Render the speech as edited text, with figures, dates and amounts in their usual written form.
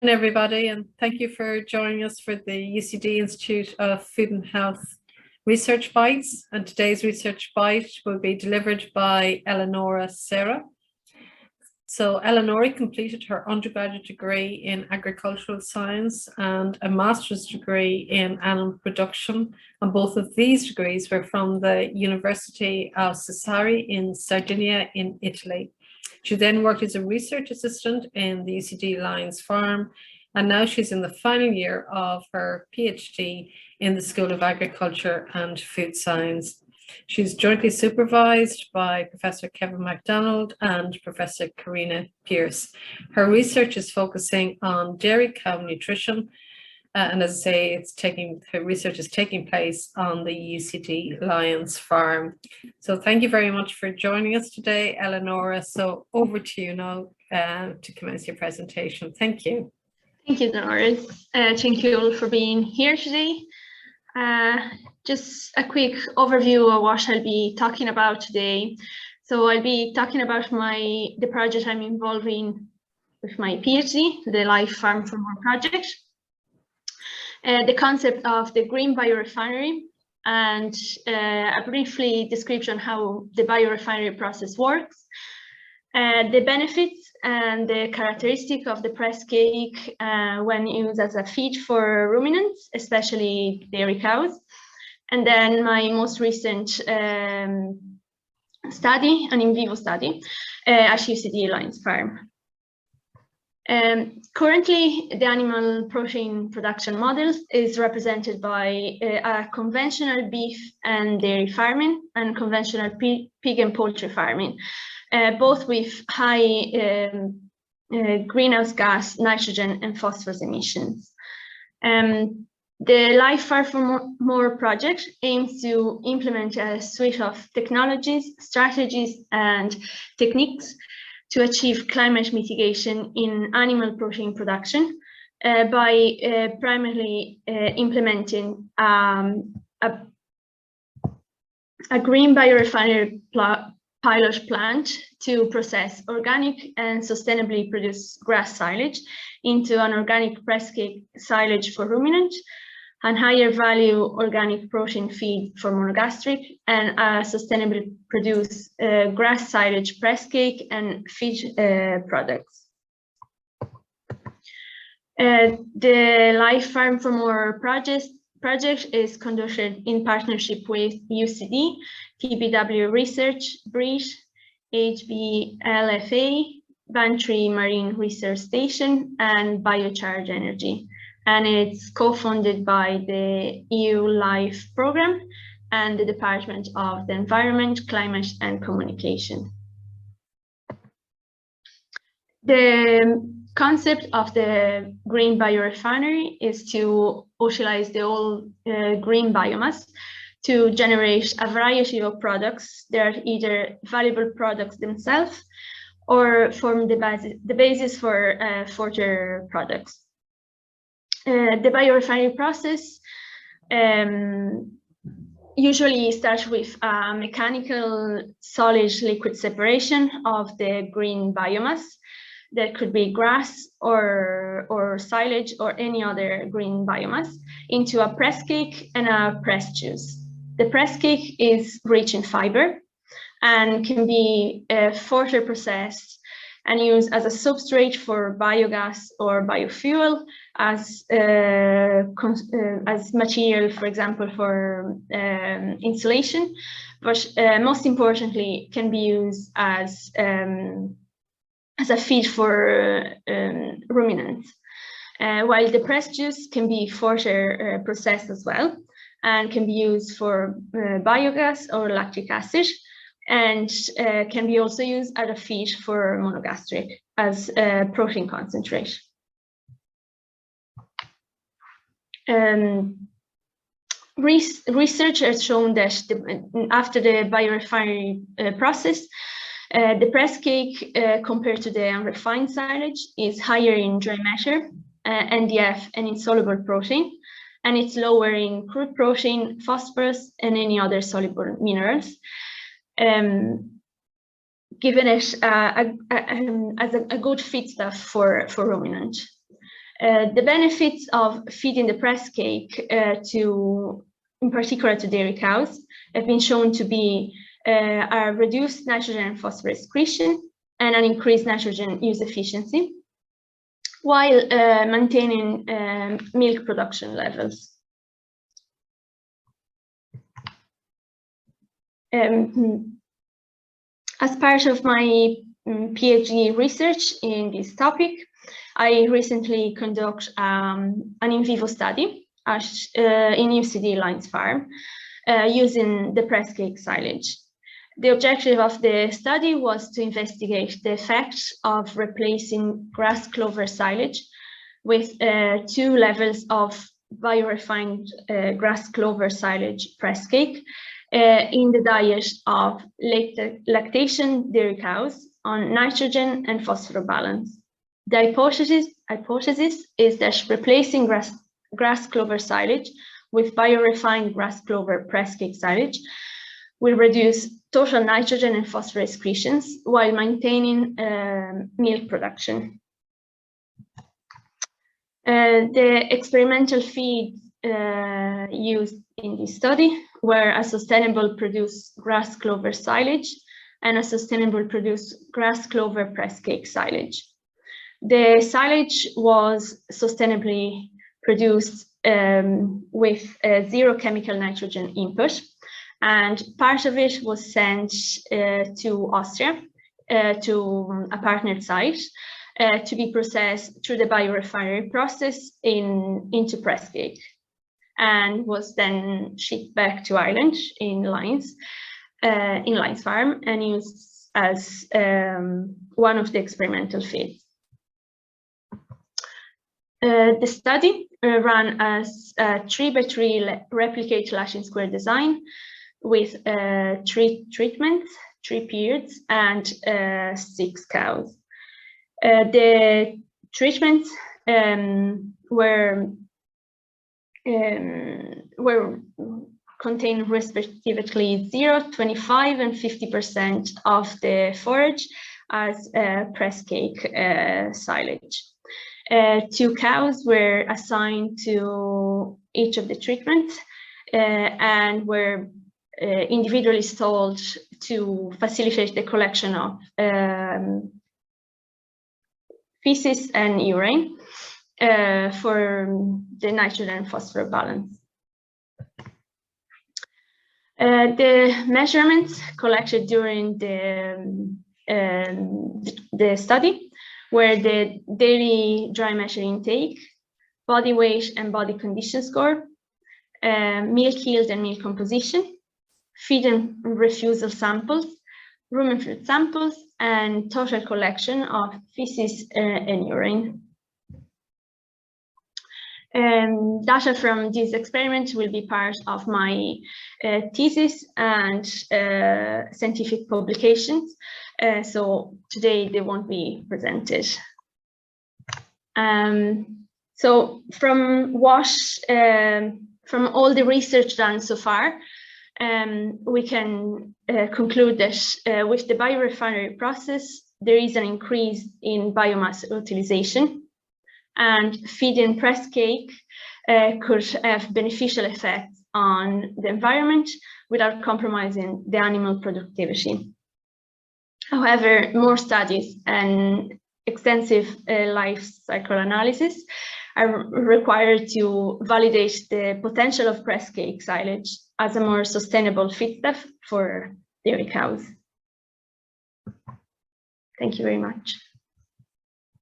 Everybody, and thank you for joining us for the UCD Institute of Food and Health Research Bites. And today's research bite will be delivered by Eleonora Serra. So Eleonora completed her undergraduate degree in agricultural science and a master's degree in animal production. And both of these degrees were from the University of Sassari in Sardinia in Italy. She then worked as a research assistant in the UCD Lions Farm, and now she's in the final year of her PhD in the School of Agriculture and Food Science. She's jointly supervised by Professor Kevin MacDonald and Professor Karina Pierce. Her research is focusing on dairy cow nutrition, and as I say, her research is taking place on the UCD Lions Farm. So thank you very much for joining us today, Eleonora. So over to you now to commence your presentation. Thank you. Thank you, Dolores. Thank you all for being here today. Just a quick overview of what I'll be talking about today. So I'll be talking about the project I'm involved in with my PhD, the Live Farm for More project. The concept of the green biorefinery, and a briefly description how the biorefinery process works, the benefits and the characteristic of the press cake when used as a feed for ruminants, especially dairy cows, and then my most recent study, an in vivo study at UCD Lions Farm. Currently, the animal protein production model is represented by a conventional beef and dairy farming and conventional pig and poultry farming, both with high greenhouse gas, nitrogen, and phosphorus emissions. The Live Farm for More project aims to implement a suite of technologies, strategies, and techniques to achieve climate mitigation in animal protein production by primarily implementing a green biorefinery pilot plant to process organic and sustainably produced grass silage into an organic press cake silage for ruminant and higher value organic protein feed for monogastric, and sustainably produced grass silage press cake and feed products. The Live Farm for More project is conducted in partnership with UCD, TBW Research, BRIT, HBLFA, Bantry Marine Research Station, and Biocharge Energy. And it's co-funded by the EU LIFE program and the Department of the Environment, Climate and Communication. The concept of the green biorefinery is to utilize the whole green biomass to generate a variety of products that are either valuable products themselves or form the basis for further products. The biorefinery process usually starts with a mechanical solid liquid separation of the green biomass. That could be grass or silage or any other green biomass into a press cake and a press juice. The press cake is rich in fiber and can be further processed and used as a substrate for biogas or biofuel, as material, for example, for insulation, but most importantly, can be used as a feed for ruminants. While the press juice can be further processed as well and can be used for biogas or lactic acid, and can be also used as a feed for monogastric as protein concentrate. Research has shown that after the biorefinery process, the press cake compared to the unrefined silage is higher in dry matter, NDF, and insoluble protein, and it's lower in crude protein, phosphorus, and any other soluble minerals, giving it as a good feedstuff for ruminant. The benefits of feeding the press cake in particular to dairy cows, have been shown to be a reduced nitrogen and phosphorus excretion and an increased nitrogen use efficiency, while maintaining milk production levels. As part of my PhD research in this topic, I recently conducted an in vivo study in UCD Lines Farm using the press cake silage. The objective of the study was to investigate the effects of replacing grass clover silage with 2 levels of biorefined grass clover silage press cake in the diet of lactation dairy cows on nitrogen and phosphorus balance. The hypothesis is that replacing grass clover silage with biorefined grass clover press cake silage will reduce total nitrogen and phosphorus excretions while maintaining milk production. The experimental feeds used in this study were a sustainable produced grass clover silage and a sustainable produced grass clover press cake silage. The silage was sustainably produced with 0 chemical nitrogen input, and part of it was sent to Austria, to a partnered site, to be processed through the biorefinery process into press cake, and was then shipped back to Ireland in Lines Farm and used as one of the experimental feeds. The study ran as a 3x3 replicate Latin square design with 3 treatments, 3 periods, and 6 cows. The treatments contain respectively 0, 25, and 50% of the forage as press cake silage. 2 cows were assigned to each of the treatments and were individually stalled to facilitate the collection of feces and urine for the nitrogen and phosphorus balance. The measurements collected during the study were the daily dry matter intake, body weight and body condition score, milk yield and milk composition, feed and refusal samples, rumen fluid samples, and total collection of feces and urine. Data from this experiment will be part of my thesis and scientific publications, so today they won't be presented. So from all the research done so far, we can conclude that with the biorefinery process, there is an increase in biomass utilization, and feeding press cake could have beneficial effects on the environment without compromising the animal productivity. However, more studies and extensive life cycle analysis are required to validate the potential of press cake silage as a more sustainable feedstuff for dairy cows. Thank you very much.